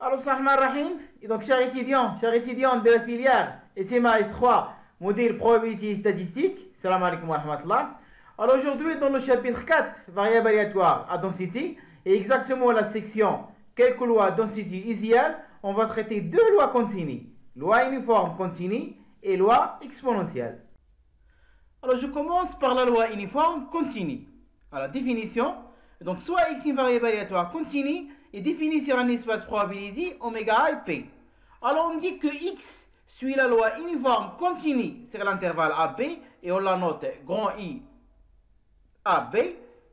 Alors, salam rahim. Et donc, chers étudiants de la filière SMA S3, modèle probabilité statistique, salam alaikum wa rahmatullah. Alors, aujourd'hui, dans le chapitre 4, variable aléatoire à densité, et exactement la section quelques lois densité initiale, on va traiter deux lois continues, loi uniforme continue et loi exponentielle. Alors, je commence par la loi uniforme continue. Alors, définition. Donc, soit x une variable aléatoire continue est définie sur un espace probabilisé oméga A et P. Alors, on dit que x suit la loi uniforme continue sur l'intervalle AB et on la note grand I AB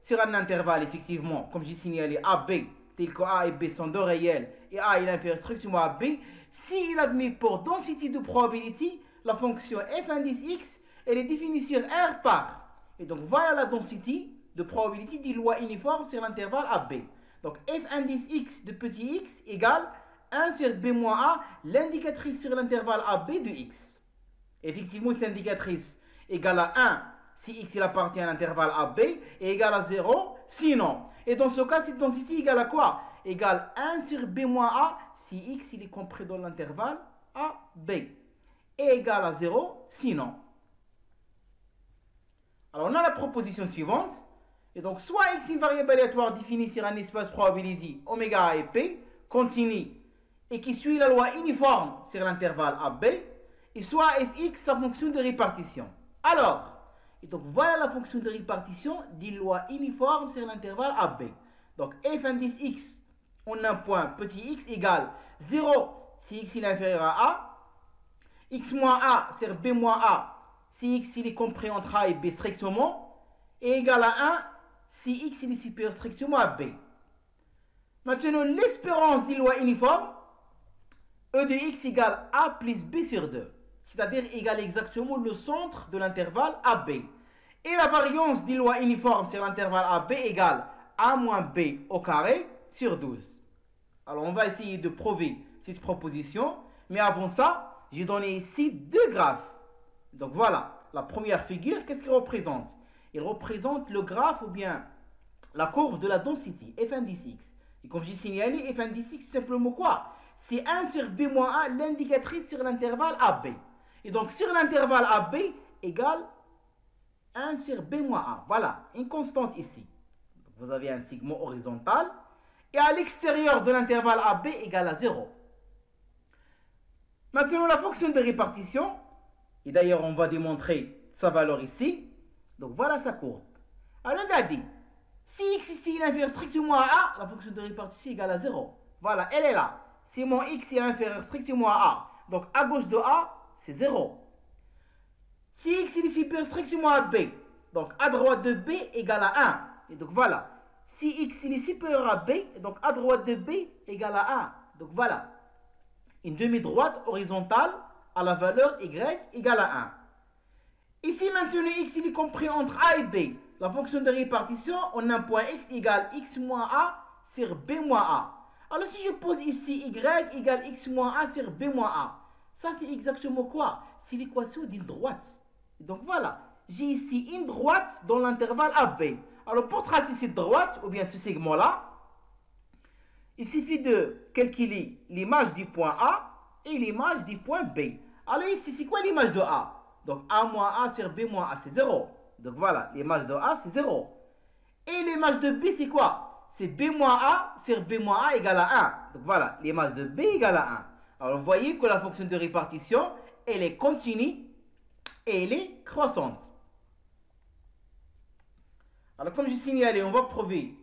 sur un intervalle effectivement, comme j'ai signalé, AB, tel que A et B sont deux réels et A est inférieur strictement à B, s'il admet pour densité de probabilité la fonction f indice x, elle est définie sur R par. Et donc voilà la densité de probabilité d'une loi uniforme sur l'intervalle AB. Donc f indice x de petit x égale 1 sur b moins a, l'indicatrice sur l'intervalle AB de x. Effectivement, cette indicatrice égale à 1 si x il appartient à l'intervalle AB et égale à 0 sinon. Et dans ce cas, cette densité égale à quoi? Égale 1 sur b moins a si x il est compris dans l'intervalle AB. Et égale à 0 sinon. Alors on a la proposition suivante. Et donc soit x une variable aléatoire définie sur un espace probabilisé oméga A et P continue et qui suit la loi uniforme sur l'intervalle AB, et soit fx sa fonction de répartition. Alors, et donc voilà la fonction de répartition d'une loi uniforme sur l'intervalle AB. Donc f indice x, on a un point petit x égale 0 si x est inférieur à A, x moins A sur b moins A si x il est compris entre A et B strictement, et égal à 1 si x est supérieur strictement à B. Maintenant, l'espérance d'une loi uniforme, E de x égale A plus B sur 2, c'est-à-dire égale exactement le centre de l'intervalle AB. Et la variance d'une loi uniforme sur l'intervalle AB égale A moins B au carré sur 12. Alors, on va essayer de prouver cette proposition, mais avant ça, j'ai donné ici deux graphes. Donc voilà, la première figure, qu'est-ce qu'il représente? Il représente le graphe ou bien la courbe de la densité, f indice x. Et comme j'ai signalé, f indice x, c'est simplement quoi? C'est 1 sur b moins a, l'indicatrice sur l'intervalle AB. Et donc sur l'intervalle AB égale 1 sur b moins a. Voilà, une constante ici. Donc, vous avez un segment horizontal. Et à l'extérieur de l'intervalle AB égale à 0. Maintenant, la fonction de répartition, et d'ailleurs on va démontrer sa valeur ici. Donc voilà sa courbe. Alors regardez, si x ici est inférieur strictement à A, la fonction de répartition est égale à 0. Voilà, elle est là. Si mon x est inférieur strictement à A, donc à gauche de A, c'est 0. Si x est supérieur strictement à B, donc à droite de B égale à 1. Et donc voilà, si x est supérieur à B, donc à droite de B égale à 1. Donc voilà, une demi-droite horizontale à la valeur y égale à 1. Ici maintenant x il est compris entre A et B. La fonction de répartition, on a un point x égale x moins a sur b moins a. Alors si je pose ici y égale x moins a sur b moins a, ça c'est exactement quoi? C'est l'équation d'une droite. Donc voilà, j'ai ici une droite dans l'intervalle AB. Alors pour tracer cette droite, ou bien ce segment-là, il suffit de calculer l'image du point A et l'image du point B. Alors ici, c'est quoi l'image de A? Donc A moins A sur B moins A, c'est 0. Donc voilà, l'image de A, c'est 0. Et l'image de B, c'est quoi? C'est B moins A sur B moins A égale à 1. Donc voilà, l'image de B égale à 1. Alors vous voyez que la fonction de répartition, elle est continue et elle est croissante. Alors comme je signalais, on va prouver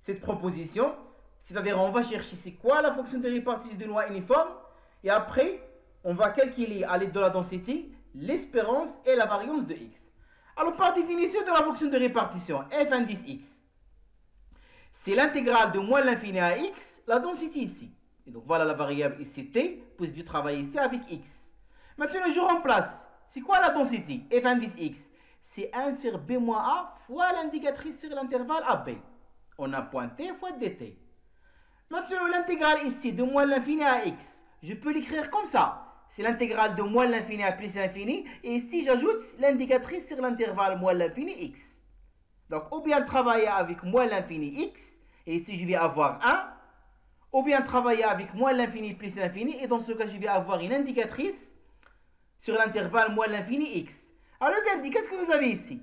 cette proposition. C'est-à-dire on va chercher c'est quoi la fonction de répartition d'une loi uniforme. Et après, on va calculer à l'aide de la densité l'espérance et la variance de x. Alors par définition de la fonction de répartition, f indice x, c'est l'intégrale de moins l'infini à x, la densité ici. Et donc voilà la variable ici t, puisque je travaille ici avec x. Maintenant je remplace, c'est quoi la densité? F indice x, c'est 1 sur b moins a fois l'indicatrice sur l'intervalle AB. On a point t fois dt. Maintenant l'intégrale ici de moins l'infini à x, je peux l'écrire comme ça. C'est l'intégrale de moins l'infini à plus l'infini. Et ici, j'ajoute l'indicatrice sur l'intervalle moins l'infini x. Donc, ou bien travailler avec moins l'infini x. Et ici, je vais avoir 1. ou bien travailler avec moins l'infini plus l'infini, et dans ce cas, je vais avoir une indicatrice sur l'intervalle moins l'infini x. Alors regardez, qu'est-ce que vous avez ici?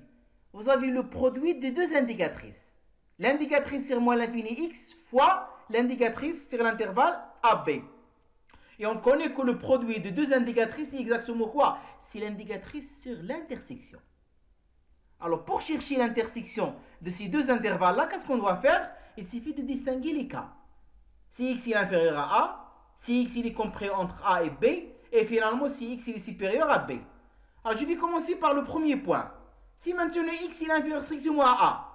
Vous avez le produit de deux indicatrices. L'indicatrice sur moins l'infini x fois l'indicatrice sur l'intervalle AB. Et on connaît que le produit de deux indicatrices, c'est exactement quoi? C'est l'indicatrice sur l'intersection. Alors pour chercher l'intersection de ces deux intervalles-là, qu'est-ce qu'on doit faire? Il suffit de distinguer les cas. Si x est inférieur à A, si x il est compris entre A et B, et finalement si x il est supérieur à B. Alors je vais commencer par le premier point. Si maintenant x il est inférieur strictement à A,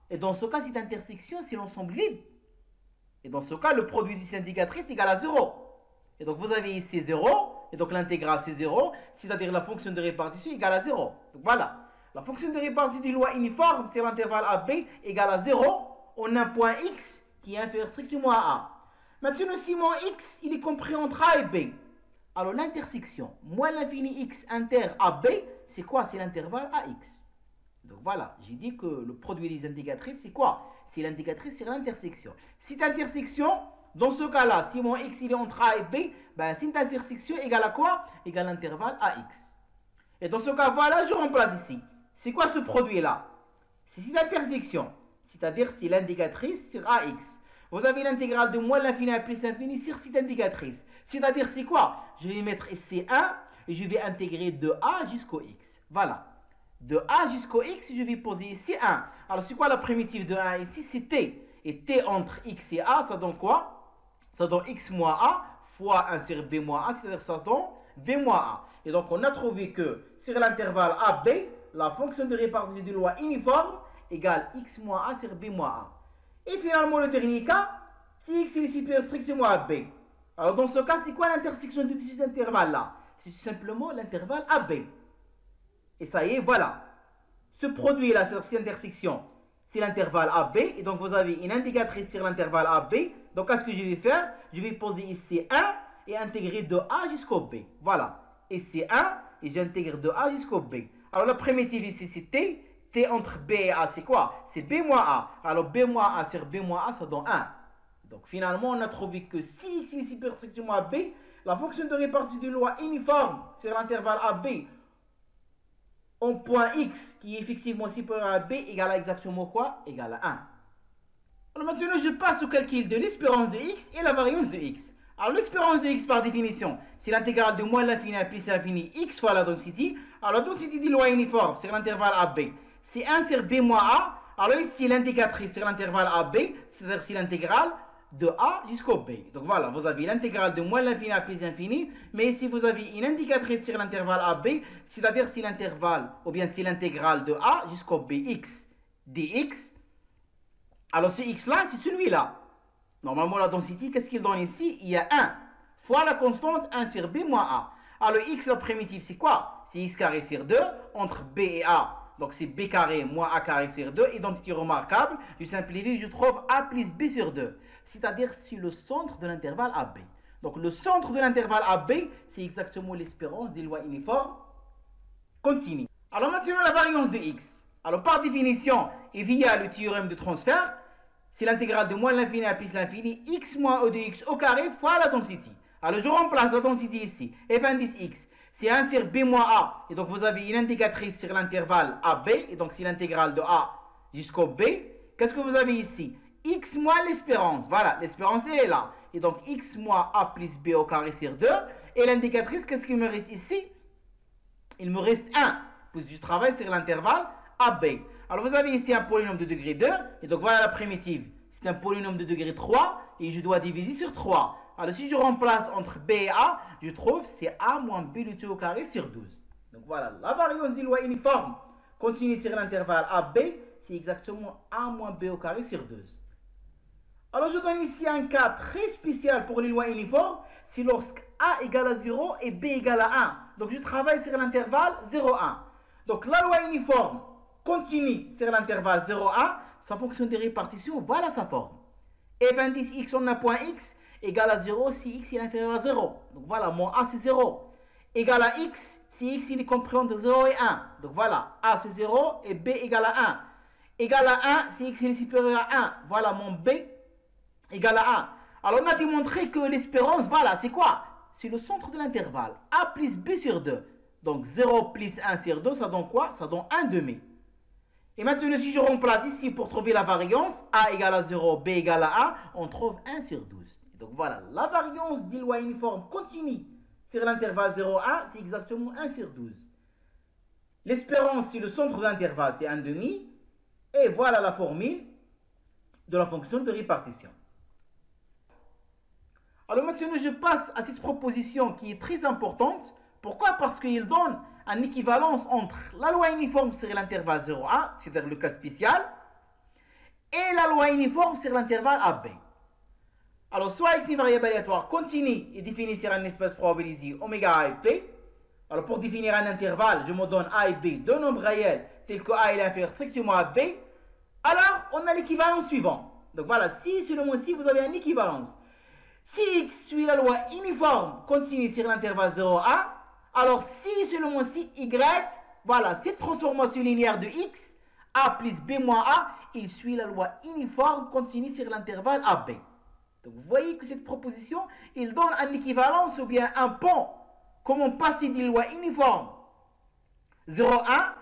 et dans ce cas cette intersection c'est l'ensemble vide. Et dans ce cas le produit de cette indicatrice est égal à 0. Et donc vous avez ici 0, et donc l'intégrale c'est 0, c'est-à-dire la fonction de répartition égale à 0. Donc voilà, la fonction de répartition d'une loi uniforme sur l'intervalle AB égale à 0, on a un point x qui est inférieur strictement à A. Maintenant si mon x il est compris entre A et B, alors l'intersection moins l'infini x inter AB, c'est quoi? C'est l'intervalle AX. Donc voilà, j'ai dit que le produit des indicatrices c'est quoi? C'est l'indicatrice sur l'intersection. Cette intersection, dans ce cas-là, si mon x il est entre A et B, ben, cette intersection égale à quoi? Égale à l'intervalle AX. Et dans ce cas, voilà, je remplace ici. C'est quoi ce produit-là? C'est cette intersection, c'est-à-dire c'est l'indicatrice sur AX. Vous avez l'intégrale de moins l'infini à plus l'infini sur cette indicatrice. C'est-à-dire c'est quoi? Je vais mettre ici 1 et je vais intégrer de A jusqu'au x. Voilà. De A jusqu'au x, je vais poser ici 1. Alors c'est quoi la primitive de 1 ici? C'est t. Et t entre x et A, ça donne quoi? Ça donne x moins A fois 1 sur b moins A, c'est-à-dire ça donne b moins A. Et donc on a trouvé que sur l'intervalle AB, la fonction de répartition d'une loi uniforme égale x moins A sur b moins A. Et finalement le dernier cas, si x est supérieur strictement à b. Alors dans ce cas, c'est quoi l'intersection de cet intervalle-là? C'est simplement l'intervalle AB. Et ça y est, voilà. Ce produit-là, cette intersection, c'est l'intervalle AB. Et donc vous avez une indicatrice sur l'intervalle AB. Donc qu'est-ce que je vais faire? Je vais poser ici 1 et intégrer de A jusqu'au B. Voilà. Et c'est 1 et j'intègre de A jusqu'au B. Alors la primitive ici c'est T. T entre B et A c'est quoi? C'est B moins A. Alors B moins A sur B moins A ça donne 1. Donc finalement on a trouvé que si x est supérieur strictement à B, la fonction de répartition d'une loi uniforme sur l'intervalle AB en point x qui est effectivement supérieur à B égale à exactement quoi? Égale à 1. Alors maintenant je passe au calcul de l'espérance de x et la variance de x. Alors l'espérance de x par définition, c'est l'intégrale de moins l'infini à plus l'infini x fois la densité. Alors la densité d'une loi uniforme sur l'intervalle AB, c'est 1 sur b moins a. Alors ici l'indicatrice sur l'intervalle AB, c'est-à-dire c'est l'intégrale de a jusqu'au b. Donc voilà, vous avez l'intégrale de moins l'infini à plus l'infini, mais ici vous avez une indicatrice sur l'intervalle AB, c'est-à-dire c'est l'intervalle, ou bien c'est l'intégrale de a jusqu'au bx dx. Alors ce x là, c'est celui-là. Normalement la densité, qu'est-ce qu'il donne ici? Il y a 1 fois la constante 1 sur b moins a. Alors x la primitive c'est quoi? C'est x carré sur 2 entre b et a. Donc c'est b carré moins a carré sur 2. Identité remarquable, je simplifie, je trouve a plus b sur 2. C'est-à-dire c'est le centre de l'intervalle AB. Donc le centre de l'intervalle AB, c'est exactement l'espérance des lois uniformes continues. Alors maintenant la variance de x. Alors par définition et via le théorème de transfert, c'est l'intégrale de moins l'infini à plus l'infini, x moins o de x au carré fois la densité. Alors je remplace la densité ici, f indice x. C'est 1 sur b moins a. Et donc vous avez une indicatrice sur l'intervalle AB. Et donc c'est l'intégrale de a jusqu'au b. Qu'est-ce que vous avez ici? X moins l'espérance. Voilà, l'espérance elle est là. Et donc x moins a plus b au carré sur 2. Et l'indicatrice, qu'est-ce qu'il me reste ici? Il me reste 1. Puisque je travaille sur l'intervalle AB. Alors vous avez ici un polynôme de degré 2. Et donc voilà la primitive. C'est un polynôme de degré 3. Et je dois diviser sur 3. Alors si je remplace entre b et a, je trouve c'est a moins b du tout au carré sur 12. Donc voilà, la variance des lois uniformes continue sur l'intervalle AB, c'est exactement a moins b au carré sur 12. Alors je donne ici un cas très spécial pour les lois uniformes, c'est lorsque a égale à 0 et b égale à 1. Donc je travaille sur l'intervalle 0,1. Donc la loi uniforme continue sur l'intervalle 0,1, sa fonction de répartition, voilà sa forme. F indice x on a point x égale à 0 si x est inférieur à 0. Donc voilà, mon a c'est 0. Égal à x si x il est compris entre 0 et 1. Donc voilà, a c'est 0 et b égale à 1. Égal à 1 si x est supérieur à 1. Voilà mon b égale à 1. Alors on a démontré que l'espérance, voilà, c'est quoi? C'est le centre de l'intervalle. A plus B sur 2. Donc 0 plus 1 sur 2, ça donne quoi? Ça donne 1 demi. Et maintenant, si je remplace ici pour trouver la variance, A égale à 0, B égale à A, on trouve 1 sur 12. Donc voilà, la variance des lois uniformes continue sur l'intervalle 0,1, c'est exactement 1 sur 12. L'espérance, c'est le centre de l'intervalle, c'est 1 demi. Et voilà la formule de la fonction de répartition. Alors maintenant, je passe à cette proposition qui est très importante. Pourquoi? Parce qu'il donne une équivalence entre la loi uniforme sur l'intervalle 0,1, c'est-à-dire le cas spécial, et la loi uniforme sur l'intervalle AB. Alors, soit x est une variable aléatoire continue et définie sur un espace probabilisé oméga A et P. Alors, pour définir un intervalle, je me donne A et B, deux nombres réels, tels que A est inférieur strictement à B. Alors, on a l'équivalence suivante. Donc voilà, si seulement si vous avez une équivalence. Si x suit la loi uniforme continue sur l'intervalle 0,1, alors si seulement si y, voilà, cette transformation linéaire de x, a plus b moins a, il suit la loi uniforme continue sur l'intervalle AB. Donc vous voyez que cette proposition, il donne une équivalence ou bien un pont. Comment passer d'une loi uniforme 0,1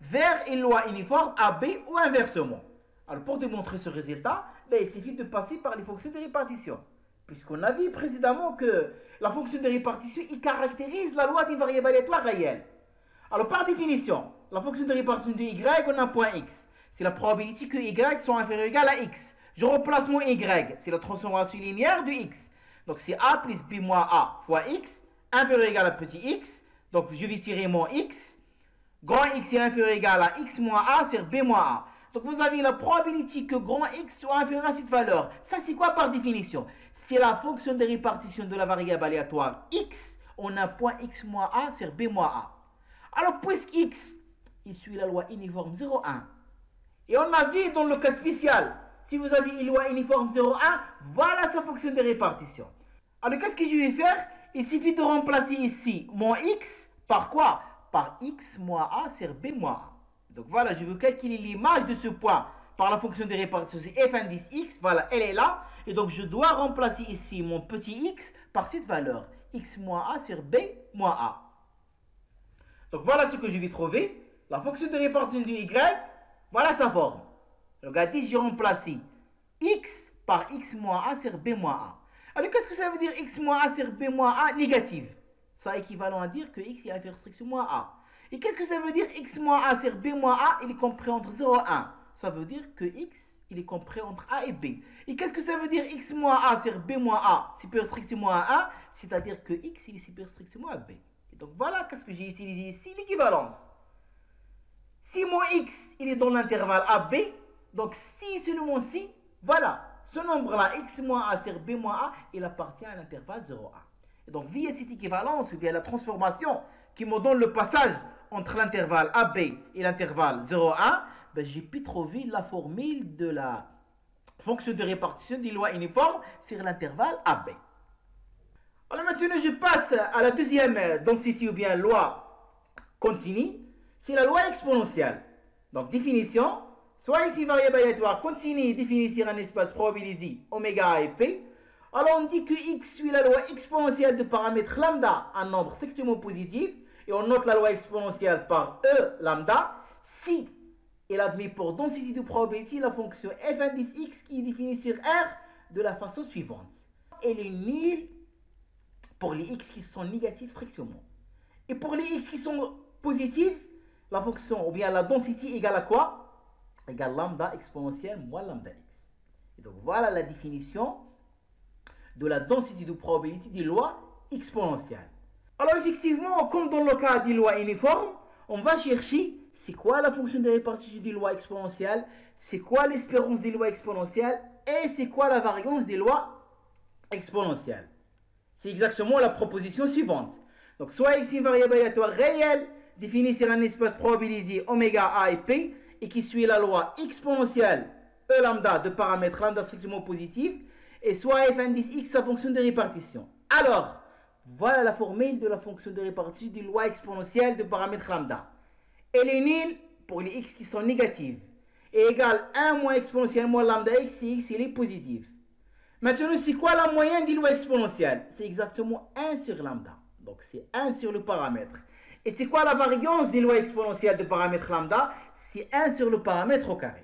vers une loi uniforme AB ou inversement. Alors pour démontrer ce résultat, ben, il suffit de passer par les fonctions de répartition. Puisqu'on a vu précédemment que la fonction de répartition, il caractérise la loi des variables aléatoires réelles. Alors par définition, la fonction de répartition de y, on a un point x. C'est la probabilité que y soit inférieur ou égal à x. Je replace mon y, c'est la transformation linéaire de x. Donc c'est a plus b moins a fois x, inférieur ou égal à petit x. Donc je vais tirer mon x. Grand x est inférieur ou égal à x moins a sur b moins a. Donc vous avez la probabilité que grand x soit inférieur à cette valeur. Ça c'est quoi par définition? C'est la fonction de répartition de la variable aléatoire x. On a point x moins a sur b moins a. Alors puisque x, il suit la loi uniforme 0,1. Et on a vu dans le cas spécial, si vous avez une loi uniforme 0,1, voilà sa fonction de répartition. Alors qu'est-ce que je vais faire? Il suffit de remplacer ici mon x par quoi? Par x moins a sur b moins a. Donc voilà, je veux calculer l'image de ce point par la fonction de répartition, c'est f indice x, voilà, elle est là. Et donc je dois remplacer ici mon petit x par cette valeur, x moins a sur b moins a. Donc voilà ce que je vais trouver. La fonction de répartition de y, voilà sa forme. Regardez, j'ai remplacé x par x moins a sur b moins a. Alors qu'est-ce que ça veut dire x moins a sur b moins a négative? Ça est équivalent à dire que x est inférieur strictement à a. Et qu'est-ce que ça veut dire x moins a sur b moins a? Il est compris entre 0 et 1. Ça veut dire que x, il est compris entre a et b. Et qu'est-ce que ça veut dire x moins a sur b moins a supérieur strictement à 1? C'est-à-dire que x, il est supérieur strictement à b. Et donc voilà qu'est-ce que j'ai utilisé ici, l'équivalence. Si mon x, il est dans l'intervalle AB, donc si seulement si, voilà, ce nombre-là, x moins a sur b moins a, il appartient à l'intervalle 0,1. Et donc via cette équivalence, ou bien la transformation qui me donne le passage entre l'intervalle AB et l'intervalle 0,1, ben, j'ai pu trouver la formule de la fonction de répartition des lois uniformes sur l'intervalle AB. Alors maintenant, je passe à la deuxième densité ou bien loi continue, c'est la loi exponentielle. Donc définition, soit ici variable aléatoire continue définie sur un espace probabilisé oméga A et P. Alors on dit que x suit la loi exponentielle de paramètre lambda, un nombre strictement positif, et on note la loi exponentielle par E lambda, si elle admet pour densité de probabilité la fonction f indice x qui est définie sur R de la façon suivante. Elle est nulle pour les x qui sont négatifs strictement. Et pour les x qui sont positifs, la fonction ou bien la densité égale à quoi? Égale lambda exponentielle moins lambda x. Et donc voilà la définition de la densité de probabilité des lois exponentielles. Alors effectivement, comme dans le cas des lois uniformes, on va chercher c'est quoi la fonction de répartition des lois exponentielles, c'est quoi l'espérance des lois exponentielles et c'est quoi la variance des lois exponentielles. C'est exactement la proposition suivante. Donc soit x est une variable aléatoire réelle définie sur un espace probabilisé oméga A et P et qui suit la loi exponentielle E lambda de paramètre lambda strictement positif, et soit f indice x sa fonction de répartition. Alors, voilà la formule de la fonction de répartition des lois exponentielles de paramètre lambda. Elle est nulle pour les x qui sont négatives et égale 1 moins exponentielle moins lambda x si x il est positif. Maintenant, c'est quoi la moyenne des lois exponentielles? C'est exactement 1 sur lambda. Donc, c'est 1 sur le paramètre. Et c'est quoi la variance des lois exponentielles de paramètre lambda? C'est 1 sur le paramètre au carré.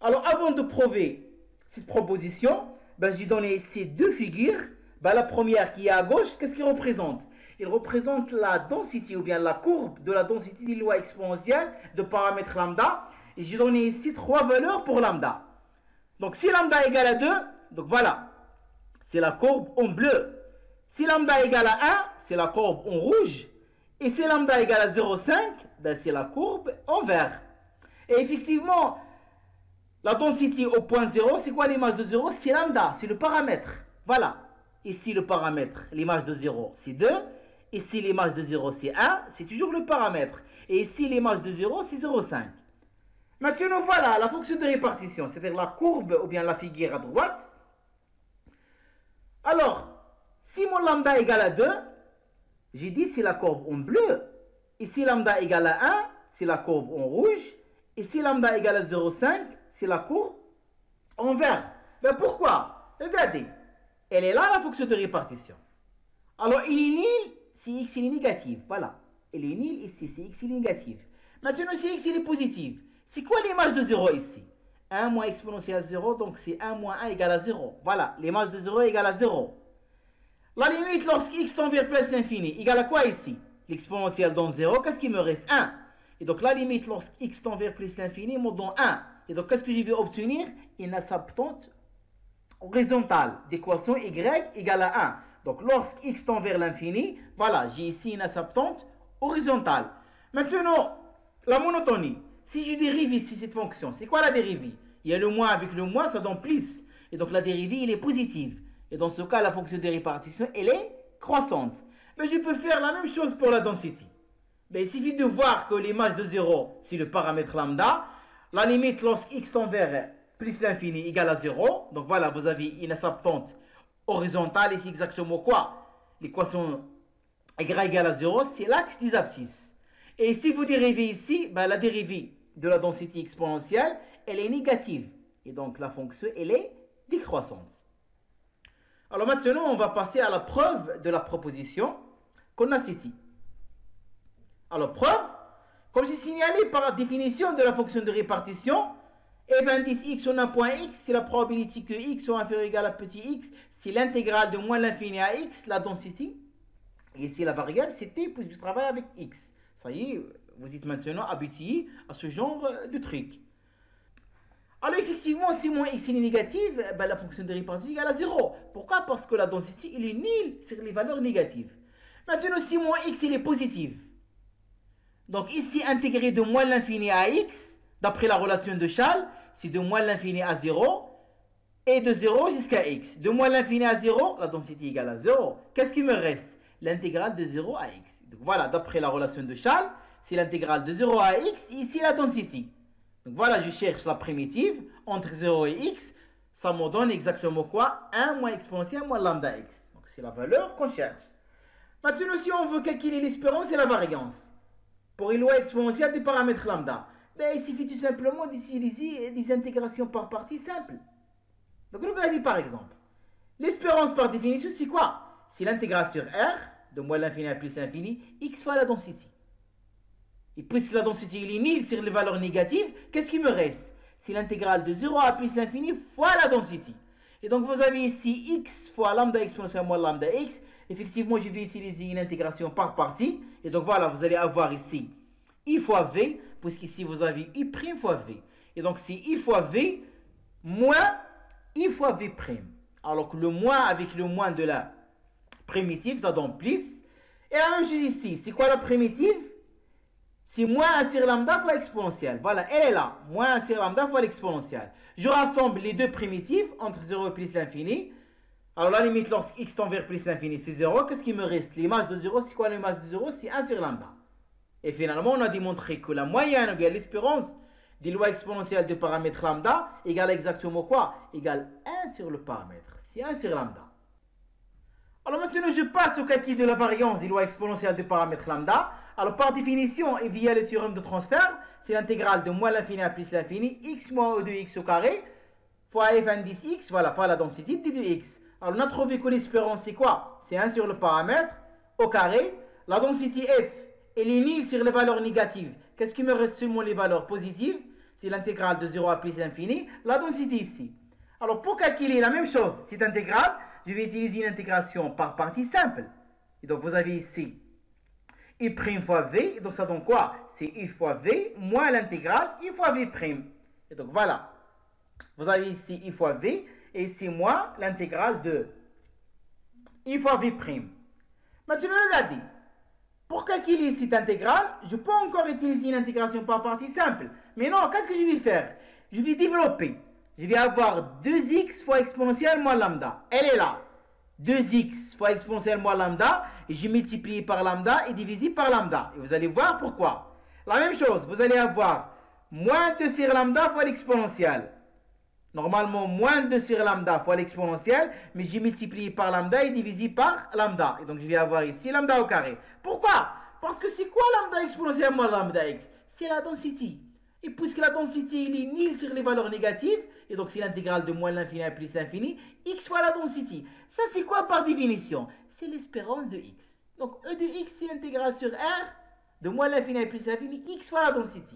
Alors, avant de prouver cette proposition, j'ai donné ces deux figures. La première qui est à gauche, qu'est-ce qu'il représente? Il représente la densité ou bien la courbe de la densité des lois exponentielles de paramètre lambda. Et j'ai donné ici 3 valeurs pour lambda. Donc, si lambda égale à 2, donc voilà, c'est la courbe en bleu. Si lambda égale à 1, c'est la courbe en rouge. Et si lambda égale à 0,5, c'est la courbe en vert. Et effectivement, la densité au point 0, c'est quoi l'image de 0? C'est lambda, c'est le paramètre. Voilà. Ici, le paramètre, l'image de 0, c'est 2. Ici, l'image de 0, c'est 1. C'est toujours le paramètre. Et ici, l'image de 0, c'est 0,5. Maintenant, voilà la fonction de répartition, c'est-à-dire la courbe ou bien la figure à droite. Alors, si mon lambda égale à 2, j'ai dit c'est la courbe en bleu. Et si lambda égale à 1, c'est la courbe en rouge. Et si lambda égale à 0,5, c'est la courbe en vert. Mais pourquoi? Regardez, elle est là la fonction de répartition. Alors, il est nul si x est négatif. Voilà, elle est nulle ici si x est négatif. Maintenant, si x est positif, c'est quoi l'image de 0 ici? 1 moins exponentielle 0, donc c'est 1 moins 1 égale à 0. Voilà, l'image de 0 égale à 0. La limite lorsque x tend vers plus l'infini, égale à quoi ici? L'exponentielle donne 0, qu'est-ce qui me reste? 1. Et donc la limite lorsque x tend vers plus l'infini me donne 1. Et donc qu'est-ce que je vais obtenir? Une asymptote horizontale d'équation y égale à 1. Donc lorsque x tend vers l'infini, voilà, j'ai ici une asymptote horizontale. Maintenant, la monotonie. Si je dérive ici cette fonction, c'est quoi la dérivée? Il y a le moins avec le moins, ça donne plus. Et donc la dérivée, elle est positive. Et dans ce cas, la fonction de répartition, elle est croissante. Mais je peux faire la même chose pour la densité. Mais il suffit de voir que l'image de 0, c'est le paramètre lambda. La limite lorsque x tend vers plus l'infini égale à 0. Donc voilà, vous avez une asymptote horizontale. Ici exactement quoi? L'équation y égale à 0, c'est l'axe des abscisses. Et si vous dérivez ici, la dérivée de la densité exponentielle, elle est négative. Et donc la fonction, elle est décroissante. Alors maintenant, on va passer à la preuve de la proposition qu'on a citée. Alors preuve, comme j'ai signalé par définition de la fonction de répartition, f indice x en un point x, c'est la probabilité que x soit inférieur ou égal à petit x, c'est l'intégrale de moins l'infini à x, la densité. Et ici la variable, c'est t, puisque je travaille avec x. Ça y est, vous êtes maintenant habitué à ce genre de truc. Alors effectivement, si mon x est négatif, la fonction de répartition égale à 0. Pourquoi? Parce que la densité il est nulle sur les valeurs négatives. Maintenant, si mon x il est positif, donc ici intégré de moins l'infini à x, d'après la relation de Charles, c'est de moins l'infini à 0, et de 0 jusqu'à x. De moins l'infini à 0, la densité égale à 0. Qu'est-ce qui me reste? L'intégrale de 0 à x. Donc voilà, d'après la relation de Charles, c'est l'intégrale de 0 à x, et ici la densité. Donc voilà, je cherche la primitive entre 0 et x, ça me donne exactement quoi? 1 moins exponentielle moins lambda x. Donc c'est la valeur qu'on cherche. Maintenant, si on veut calculer l'espérance et la variance, pour une loi exponentielle des paramètres lambda, il suffit tout simplement d'utiliser des intégrations par partie simples. Donc regardez par exemple, l'espérance par définition c'est quoi? C'est l'intégrale sur R, de moins l'infini à plus l'infini, x fois la densité. Et puisque la densité est nulle sur les valeurs négatives, qu'est-ce qui me reste? C'est l'intégrale de 0 à plus l'infini fois la densité. Et donc vous avez ici x fois lambda exponentielle moins lambda x. Effectivement, je vais utiliser une intégration par partie. Et donc voilà, vous allez avoir ici i fois v, puisqu'ici vous avez i' fois v. Et donc c'est i fois v moins i fois v'. Alors que le moins avec le moins de la primitive, ça donne plus. Et la même chose ici, c'est quoi la primitive? C'est moins 1 sur lambda fois exponentielle. Voilà, elle est là. Moins 1 sur lambda fois l'exponentielle. Je rassemble les deux primitives entre 0 et plus l'infini. Alors la limite lorsque x tend vers plus l'infini, c'est 0. Qu'est-ce qui me reste? L'image de 0, c'est quoi l'image de 0? C'est 1 sur lambda. Et finalement, on a démontré que la moyenne, ou bien l'espérance des lois exponentielles de paramètre lambda égale exactement quoi? Égale 1 sur le paramètre. C'est 1 sur lambda. Alors maintenant, je passe au calcul de la variance des lois exponentielles de paramètre lambda. Alors par définition et via le théorème de transfert, c'est l'intégrale de moins l'infini à plus l'infini, x moins o de x au carré fois f indice x, voilà, fois la densité d de x. Alors, on a trouvé que l'espérance, c'est quoi? C'est 1 sur le paramètre au carré. La densité f, elle est nulle sur les valeurs négatives. Qu'est-ce qui me reste seulement les valeurs positives? C'est l'intégrale de 0 à plus l'infini. La densité ici. Alors, pour calculer la même chose, cette intégrale, je vais utiliser une intégration par partie simple. Et donc, vous avez ici i' fois v. Et donc, ça donne quoi? C'est i fois v moins l'intégrale i fois v'. Et donc, voilà. Vous avez ici i fois v. Et c'est moins l'intégrale de i fois v'. Maintenant, regardez. Pour calculer cette intégrale, je peux encore utiliser une intégration par partie simple. Mais non, qu'est-ce que je vais faire? Je vais développer. Je vais avoir 2x fois exponentielle moins lambda. Elle est là. 2x fois exponentielle moins lambda. Et je multiplie par lambda et divisé par lambda. Et vous allez voir pourquoi. La même chose, vous allez avoir moins 2 sur lambda fois l'exponentielle. Normalement, moins 2 sur lambda fois l'exponentielle, mais j'ai multiplié par lambda et divisé par lambda. Et donc, je vais avoir ici lambda au carré. Pourquoi? Parce que c'est quoi lambda exponentielle moins lambda x? C'est la densité. Et puisque la densité il est nulle sur les valeurs négatives, et donc c'est l'intégrale de moins l'infini à plus l'infini, x fois la densité. Ça, c'est quoi par définition? C'est l'espérance de x. Donc, e de x, c'est l'intégrale sur r de moins l'infini à plus l'infini, x fois la densité.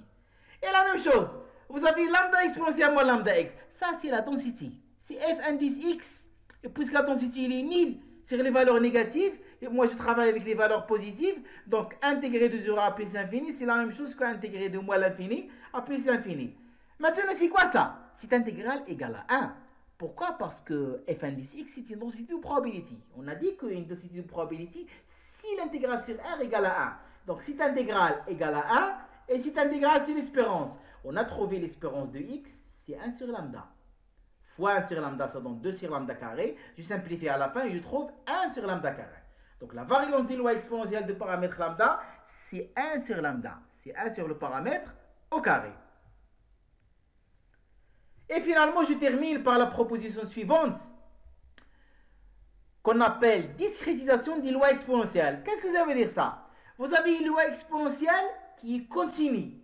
Et la même chose, vous avez lambda exponentielle moins lambda x. Ça, c'est la densité. C'est f indice x. Et puisque la densité il est nulle sur les valeurs négatives, et moi je travaille avec les valeurs positives, donc intégré de 0 à plus l'infini, c'est la même chose qu'intégré de moins l'infini à plus l'infini. Maintenant, c'est quoi ça? Cette intégrale égale à 1. Pourquoi? Parce que f indice x, c'est une densité de probability. On a dit qu'une densité de probability, si l'intégrale sur r égale à 1. Donc, cette intégrale égale à 1, et cette intégrale, c'est l'espérance. On a trouvé l'espérance de x, c'est 1 sur lambda. Fois 1 sur lambda, ça donne 2 sur lambda carré. Je simplifie à la fin et je trouve 1 sur lambda carré. Donc la variance des lois exponentielles de paramètre lambda, c'est 1 sur lambda. C'est 1 sur le paramètre au carré. Et finalement, je termine par la proposition suivante, qu'on appelle discrétisation des lois exponentielles. Qu'est-ce que ça veut dire ça? Vous avez une loi exponentielle qui est continue.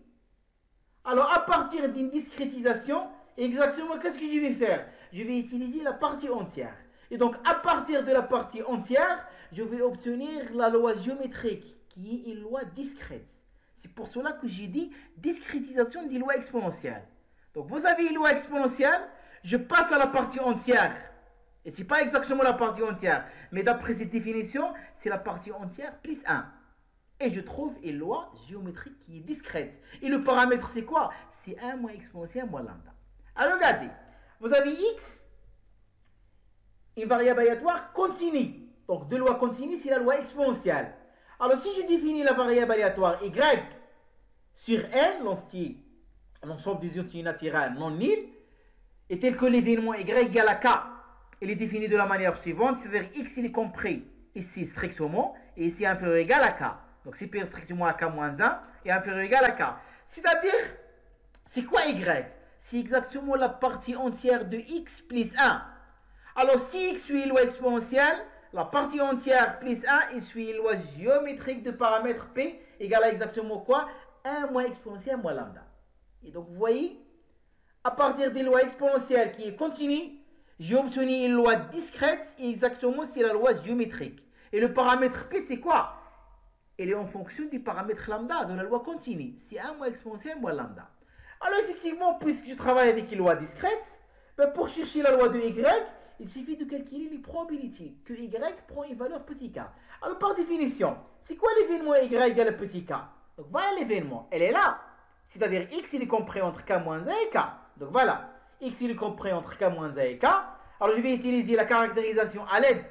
Alors, à partir d'une discrétisation, exactement, qu'est-ce que je vais faire? Je vais utiliser la partie entière. Et donc, à partir de la partie entière, je vais obtenir la loi géométrique, qui est une loi discrète. C'est pour cela que j'ai dit discrétisation des lois exponentielles. Donc, vous avez une loi exponentielle, je passe à la partie entière. Et ce n'est pas exactement la partie entière, mais d'après cette définition, c'est la partie entière plus 1. Et je trouve une loi géométrique qui est discrète. Et le paramètre, c'est quoi? C'est 1 moins exponentielle moins lambda. Alors, regardez. Vous avez x, une variable aléatoire continue. Donc, deux lois continues, c'est la loi exponentielle. Alors, si je définis la variable aléatoire y sur n, l'ensemble des entiers naturels non nuls, et tel que l'événement y égale à k, il est défini de la manière suivante, c'est-à-dire x, il est compris ici strictement, et ici inférieur ou égal à k. Donc, supérieur strictement à k moins 1 et inférieur ou égal à k. C'est-à-dire, c'est quoi y? C'est exactement la partie entière de x plus 1. Alors, si x suit une loi exponentielle, la partie entière plus 1, il suit une loi géométrique de paramètre p égale à exactement quoi? 1 moins exponentielle moins lambda. Et donc, vous voyez, à partir des lois exponentielles qui est continue, j'ai obtenu une loi discrète et exactement c'est la loi géométrique. Et le paramètre p, c'est quoi? Il est en fonction du paramètre lambda de la loi continue. C'est 1 moins exponentielle moins lambda. Alors effectivement, puisque je travaille avec une loi discrète, ben pour chercher la loi de y, il suffit de calculer les probabilités que y prend une valeur petit k. Alors par définition, c'est quoi l'événement y égale petit k? Donc voilà l'événement, elle est là. C'est-à-dire x il est compris entre k moins 1 et k. Donc voilà, x il est compris entre k moins 1 et k. Alors je vais utiliser la caractérisation à l'aide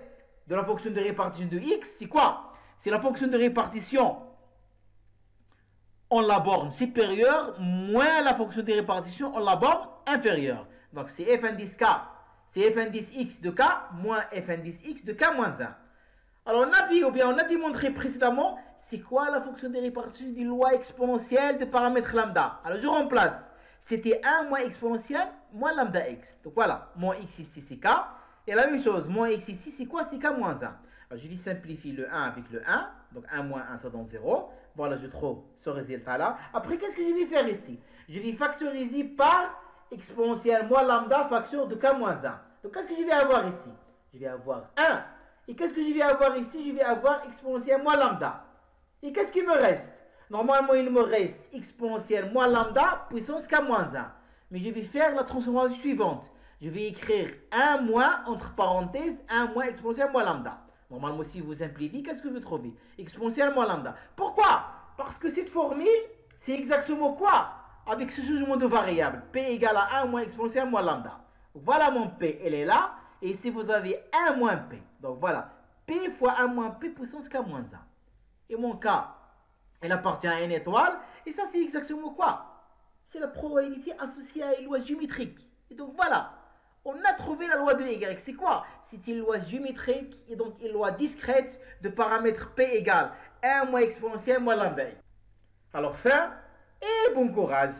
de la fonction de répartition de x. C'est quoi? C'est la fonction de répartition en la borne supérieure moins la fonction de répartition en la borne inférieure. Donc c'est f indice k, c'est f indice x de k moins f indice x de k moins 1. Alors on a vu, ou bien on a démontré précédemment, c'est quoi la fonction de répartition d'une loi exponentielle de paramètre lambda. Alors je remplace, c'était 1 moins exponentielle moins lambda x. Donc voilà, moins x ici c'est k. Et la même chose, moins x ici c'est quoi? C'est k moins 1. Alors je vais simplifier le 1 avec le 1. Donc 1 moins 1 ça donne 0. Voilà, je trouve ce résultat-là. Après, qu'est-ce que je vais faire ici? Je vais factoriser par exponentielle moins lambda facteur de k moins 1. Donc qu'est-ce que je vais avoir ici? Je vais avoir 1. Et qu'est-ce que je vais avoir ici? Je vais avoir exponentielle moins lambda. Et qu'est-ce qu'il me reste? Normalement, il me reste exponentielle moins lambda puissance k moins 1. Mais je vais faire la transformation suivante. Je vais écrire 1 moins, entre parenthèses, 1 moins exponentielle moins lambda. Normalement, si vous simplifiez, qu'est-ce que vous trouvez? Exponentielle moins lambda. Pourquoi? Parce que cette formule, c'est exactement quoi? Avec ce changement de variable. P égale à 1 moins exponentielle moins lambda. Voilà mon P, elle est là. Et ici, vous avez 1 moins P. Donc voilà, P fois 1 moins P puissance K moins 1. Et mon K, elle appartient à une étoile. Et ça, c'est exactement quoi? C'est la probabilité associée à une loi géométrique. Et donc voilà, on a trouvé la loi de Y. C'est quoi? C'est une loi géométrique et donc une loi discrète de paramètre P égale 1 moins exponentielle moins lambda. Alors fin et bon courage.